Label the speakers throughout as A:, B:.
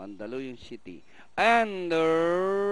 A: Mandaluyong City. And the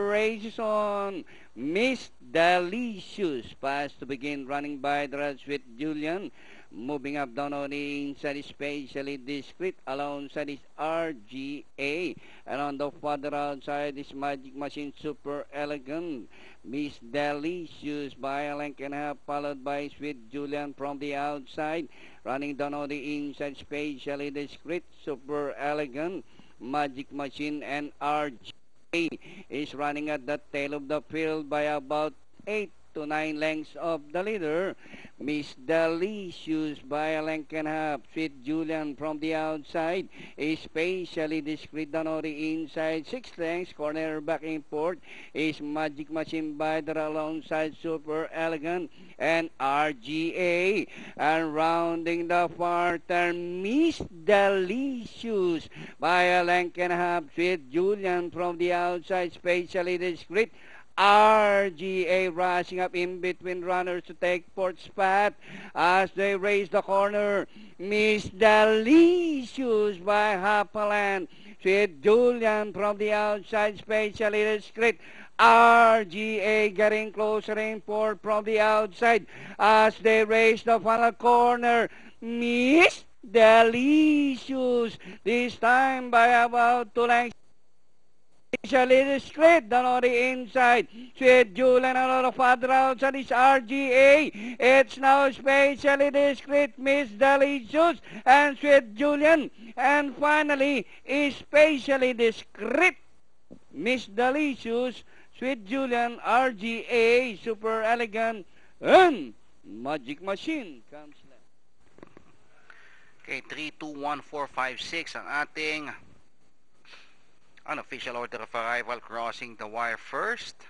A: race is on. Miss Delicious pass to begin, running by the red with Julian. Moving up down on the inside, especially discreet alongside is RGA. And on the further outside is Magic Machine, Super Elegant. Miss Delicious by a length and a half, followed by Sweet Julian from the outside. Running down on the inside, especially discreet, Super Elegant. Magic Machine and RGA is running at the tail of the field by about 8 to 9 lengths of the leader. Miss Delicious by a length and a half. Sweet Julian from the outside, especially discreet down on the inside. 6 lengths, corner back import is Magic Machine by the alongside Super Elegant and RGA. And rounding the far turn, Miss Delicious by a length and a half. Sweet Julian from the outside, especially discreet. RGA rushing up in between runners to take fourth spot as they raise the corner. Miss Delicious by half a length. Sweet Julian from the outside, especially discreet. RGA getting closer in fourth from the outside as they raise the final corner. Miss Delicious this time by about 2 lengths. Especially discreet down on the inside. Sweet Julian a lot of further outside is RGA. It's now especially discreet, Miss Delicious and Sweet Julian. And finally, especially discreet, Miss Delicious, Sweet Julian, RGA, Super Elegant, and Magic Machine comes left.
B: Okay, 3, 2, 1, 4, 5, 6 ang ating unofficial order of arrival, crossing the wire first.